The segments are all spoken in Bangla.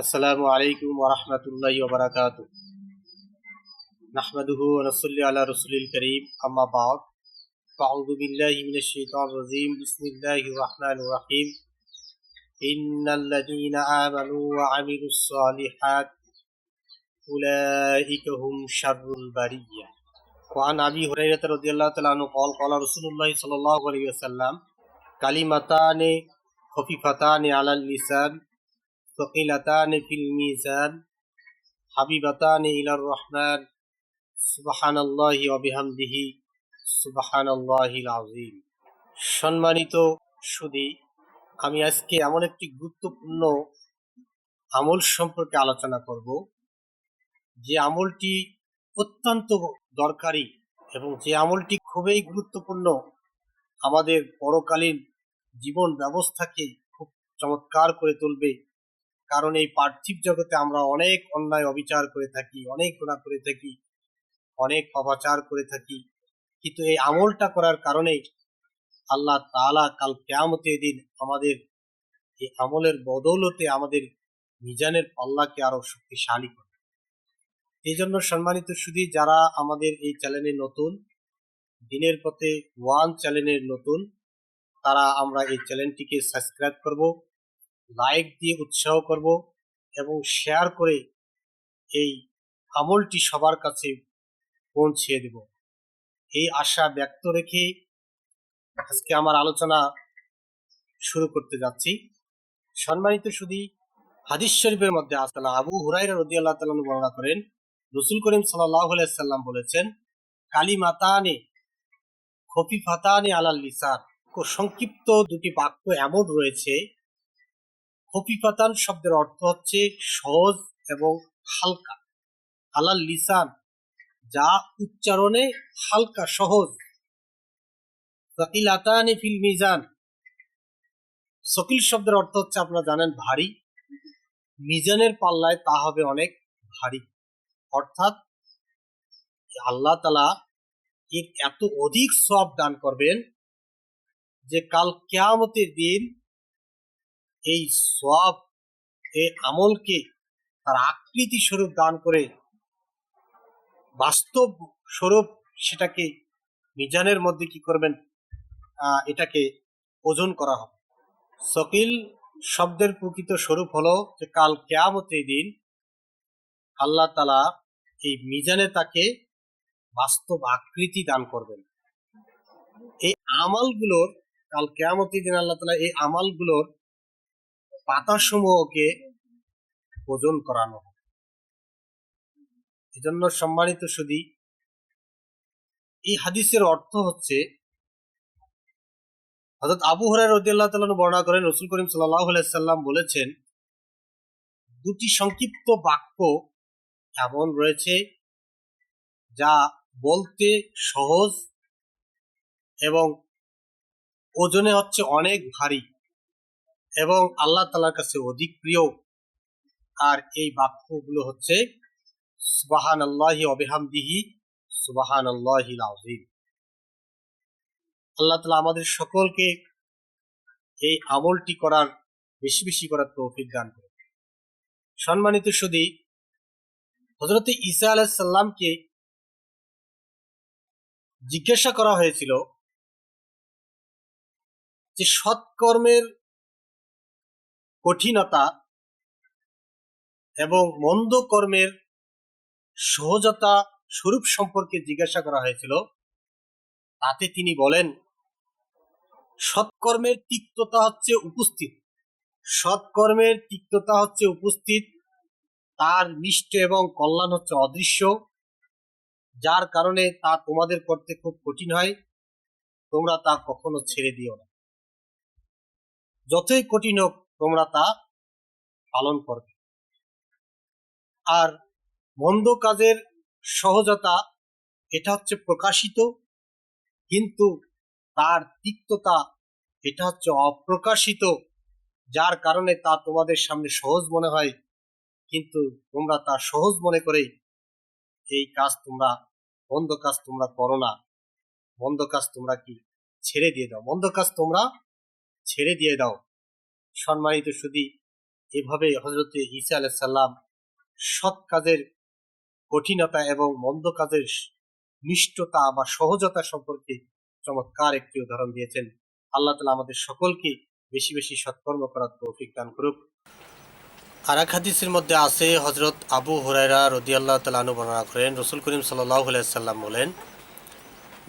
আসসালামু আলাইকুম ওয়া রাহমাতুল্লাহি ওয়া বারাকাতুহু। নাহমাদুহু ওয়া নুসাল্লি আলা রাসূলিল কারীম, আম্মা বা'দ। আউযু বিল্লাহি মিনাশ শাইতানির রাজীম। বিসমিল্লাহির রাহমানির রাহিম। ইন্নাল্লাযীনা আমানু ওয়া আমিলুস সালিহাত উলাইকা হুম শাররুল বারিয়্যাহ। ওয়া আন আবি হুরায়রা রাদিয়াল্লাহু তাআলা আনহু ক্বাল ক্বালা রাসূলুল্লাহ সাল্লাল্লাহু আলাইহি ওয়াসাল্লাম কালিমাতানি খফিফাতানি আলাল লিসান সাকিলাতানি ফিল মিজান হাবিবাতানি ইলার রহমান সুবহানাল্লাহি ওয়া বিহামদিহি সুবহানাল্লাহিল আযীম। সম্মানিত সুধী, আমি আজকে এমন একটি গুরুত্বপূর্ণ আমল সম্পর্কে আলোচনা করব, যে আমলটি অত্যন্ত দরকারি এবং যে আমলটি খুবই গুরুত্বপূর্ণ, আমাদের পরকালীন জীবন ব্যবস্থাকে খুব চমৎকার করে তুলবে। কারণ এই পার্থিব জগতে আমরা অনেক অন্যায় অবিচার করে থাকি, অনেক গুনাহ করে থাকি, অনেক পাপাচার করে থাকি, কিন্তু এই আমলটা করার কারণে আল্লাহ তাআলা কাল কিয়ামতের দিন আমাদের এই আমলের বদৌলতে আমাদের মিজানের পাল্লাকে আরো শক্তিশালী করে। এই জন্য সম্মানিত সুধী, যারা আমাদের এই চ্যানেলে নতুন, দিনের পথে ওয়ান চ্যানেলের নতুন, তারা আমরা এই চ্যানেলটিকে সাবস্ক্রাইব করব, লাইক দিয়ে উৎসাহ করব এবং শেয়ার করে এই আমলটি সবার কাছে পৌঁছে দেব, এই আশা ব্যক্ত রেখে আজকে আমার আলোচনা শুরু করতে যাচ্ছি। সম্মানিত সুধী, হাদিস শরীফের মধ্যে আসলে আবু হুরায়রা রাদিয়াল্লাহু তাআলা বর্ণনা করেন, রাসূল করিম সাল্লাল্লাহু আলাইহি সাল্লাম বলেছেন, কালিমাতানি খফিফাতানি আলাল লিসান। সংক্ষিপ্ত দুটি বাক্য এমন রয়েছে। খফিফাতান শব্দের অর্থ হচ্ছে সহজ এবং হালকা, আলাল লিসান যা উচ্চারণে হালকা সহজ, সাকিলাতানি ফিল মিজান। সকিল শব্দের অর্থ হচ্ছে আপনারা জানেন ভারী, মিজানের পাল্লায় তা হবে অনেক ভারী। অর্থাৎ আল্লাহ তাআলা এর এত অধিক সওয়াব দান করবেন যে কাল কিয়ামতের দিন এই সওয়াব, এই আমলকে তার আকৃতি স্বরূপ দান করে বাস্তব স্বরূপ সেটাকে মিজানের মধ্যে কি করবেন, এটাকে ওজন করা হবে। সকিল শব্দের প্রকৃত স্বরূপ হলো যে কাল কিয়ামতের দিন আল্লাহ তাআলা এই মিজানে তাকে বাস্তব আকৃতি দান করবেন। এই আমালগুলোর কাল কিয়ামতের দিন আল্লাহ তাআলা এই আমালগুলোর পাতাসমূহকে ওজন করানো হবে। এজন্য সম্মানিত সুধী, এই হাদিসের অর্থ হচ্ছে, হযরত আবু হুরায়রা রাদিয়াল্লাহু তাআলা বর্ণনা করেন, রাসূল করিম সাল্লাল্লাহু আলাইহি সাল্লাম বলেছেন, দুটি সংক্ষিপ্ত বাক্য এমন রয়েছে যা বলতে সহজ এবং ওজনে হচ্ছে অনেক ভারী এবং আল্লাহ তাআলার কাছে অধিক প্রিয়। আর এই বাক্যগুলো হচ্ছে সুবহানাল্লাহি ওয়া বিহামদিহি সুবহানাল্লাহিল আযীম। আল্লাহ তাআলা আমাদের সকলকে এই আমলটি করার, বেশি বেশি করার তৌফিক দান করুন। সম্মানিত সুধী, হযরত ঈসা আলাইহিস সালামকে জিজ্ঞাসা করা হয়েছিল যে সৎকর্মের কঠিনতা এবং মন্দ কর্মের সহজতা স্বরূপ সম্পর্কে জিজ্ঞাসা করা হয়েছিল। তাতে তিনি বলেন, সৎকর্মের তিক্ততা হচ্ছে উপস্থিত, সৎকর্মের তিক্ততা হচ্ছে উপস্থিত, তার মিষ্ট এবং কল্যাণ হচ্ছে অদৃশ্য, যার কারণে তা তোমাদের করতে খুব কঠিন হয়। তোমরা তা কখনো ছেড়ে দিও না, যতই কঠিন হোক তোমরা তা পালন করবে। আর মন্দ কাজের সহজতা, এটা হচ্ছে প্রকাশিত, কিন্তু তার তিক্ততা এটা হচ্ছে অপ্রকাশিত, যার কারণে তা তোমাদের সামনে সহজ মনে হয়, কিন্তু তোমরা তা সহজ মনে করে এই কাজ তোমরা, মন্দ কাজ তোমরা করো না, মন্দ কাজ তোমরা কি ছেড়ে দিয়ে দাও, মন্দ কাজ তোমরা ছেড়ে দিয়ে দাও। সম্মানিত সুধী, এভাবে হযরত ঈসা আলাইহিস সালাম সৎ কাজের কঠিনতা এবং মন্দ কাজের নিষ্ঠতা বা সহজতা সম্পর্কে চমৎকার একটি উদাহরণ দিয়েছেন। আল্লাহ তাআলা আমাদের সকলকে বেশি বেশি সৎকর্ম করার তৌফিক দান করুক। আর এক হাদিসের মধ্যে আছে, হযরত আবু হুরায়রা রাদিয়াল্লাহু তাআলা আনহু বর্ণনা করেন, রাসূল করিম সাল্লাল্লাহু আলাইহি সাল্লাম বলেন,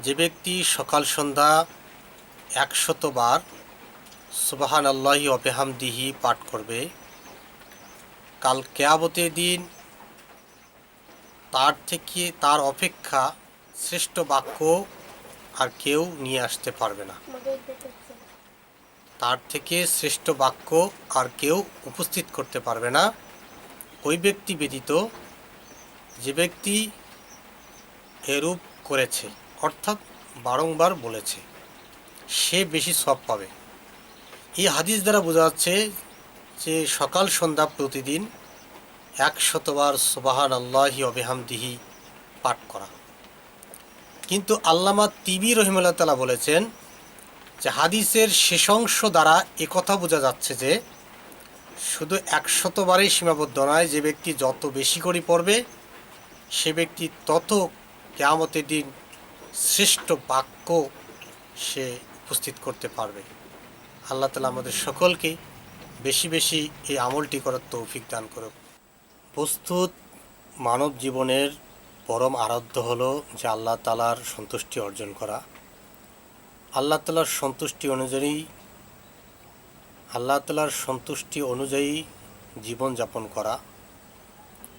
যে ব্যক্তি সকাল সন্ধ্যা 100 বার সুবহানাল্লাহি ওয়া বিহামদিহি পাঠ করবে, কাল কিয়ামতের দিন তার অপেক্ষা শ্রেষ্ঠ বাক্য আর কেউ নিয়ে আসতে পারবে না। তার থেকে শ্রেষ্ঠ বাক্য আর কেউ উপস্থিত করতে পারবে না, ওই ব্যক্তি ব্যতীত যে ব্যক্তি এরূপ করেছে, অর্থাৎ বারংবার বলেছে, সে বেশি সওয়াব পাবে। এই হাদিস দ্বারা বোঝা যাচ্ছে যে সকাল সন্ধ্যা প্রতিদিন 100 বার সুবহানাল্লাহি ওয়া বিহামদিহি পাঠ করা। কিন্তু আল্লামা তিবি রহিমাহুল্লাহ তাআলা বলেছেন যে হাদিসের শেষ অংশ দ্বারা একথা বোঝা যাচ্ছে যে শুধু 100 বারেই সীমাবদ্ধ নয়, যে ব্যক্তি যত বেশি করে পড়বে সে ব্যক্তি তত কিয়ামতের দিন শ্রেষ্ঠ বাক্য সে উপস্থিত করতে পারবে। আল্লাহ তাআলা আমাদের সকলকে বেশি বেশি এই আমলটি করার তৌফিক দান করুক। প্রস্তুত মানব জীবনের পরম আরাধ্য হলো যে আল্লাহ তাআলার সন্তুষ্টি অর্জন করা, আল্লাহ তাআলার সন্তুষ্টি অনুযায়ী জীবনযাপন করা,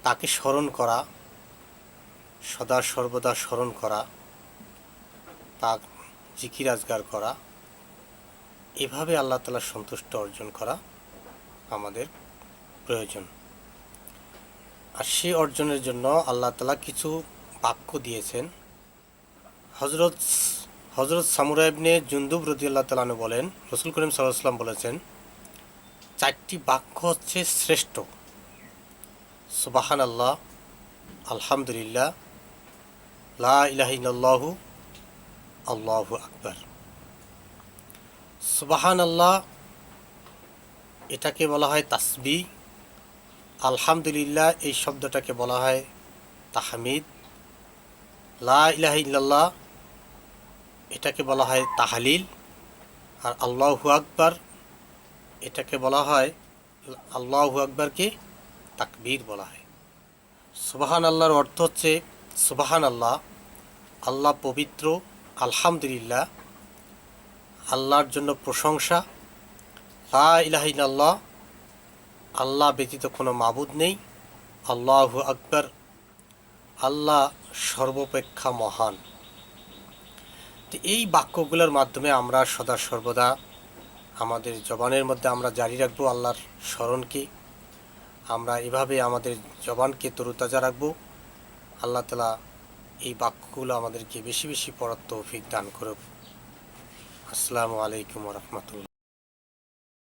তাকে স্মরণ করা, সদা সর্বদা স্মরণ করা, তার জিকির আজগার করা, এভাবে আল্লাহ তাআলার সন্তুষ্টি অর্জন করা আমাদের প্রয়োজন। আর সেই অর্জনের জন্য আল্লাহ তাআলা কিছু বাক্য দিয়েছেন। হযরত সামুরা ইবনে জুনদুব রাদিয়াল্লাহু তাআলা আনহু বলেন, রাসূল করিম সাল্লাল্লাহু আলাইহি ওয়াসাল্লাম বলেছেন, 4টি বাক্য হচ্ছে শ্রেষ্ঠ: সুবহানাল্লাহ, আলহামদুলিল্লাহ, লা ইলাহা ইল্লাল্লাহু, আল্লাহু আকবার। সুবহানাল্লাহ এটাকে বলা হয় তাসবিহ, আলহামদুলিল্লাহ এই শব্দটাকে বলা হয় তাহমিদ, লা ইলাহা ইল্লাল্লাহ এটাকে বলা হয় তাহলিল, আর আল্লাহু আকবার এটাকে বলা হয়, আল্লাহু আকবারকে তাকবীর বলা হয়। সুবহানাল্লাহর অর্থ হচ্ছে সুবহানাল্লাহ, আল্লাহ পবিত্র, আলহামদুলিল্লাহ আল্লাহর জন্য প্রশংসা, লা ইলাহা ইল্লাল্লাহ আল্লাহ ব্যতীত কোনো মাবুদ নেই, আল্লাহু আকবার আল্লাহ সর্বাপেক্ষা মহান। তো এই বাক্যগুলোর মাধ্যমে আমরা সদা সর্বদা আমাদের জবানের মধ্যে আমরা জারি রাখবো আল্লাহর স্মরণকে, আমরা এভাবে আমাদের জবানকে তরুতাজা রাখবো। আল্লাহ তাআলা এই বাক্যগুলো আমাদেরকে বেশি বেশি পড়ার তৌফিক দান করুক। আসসালামু আলাইকুম ওয়া রাহমাতুল্লাহ।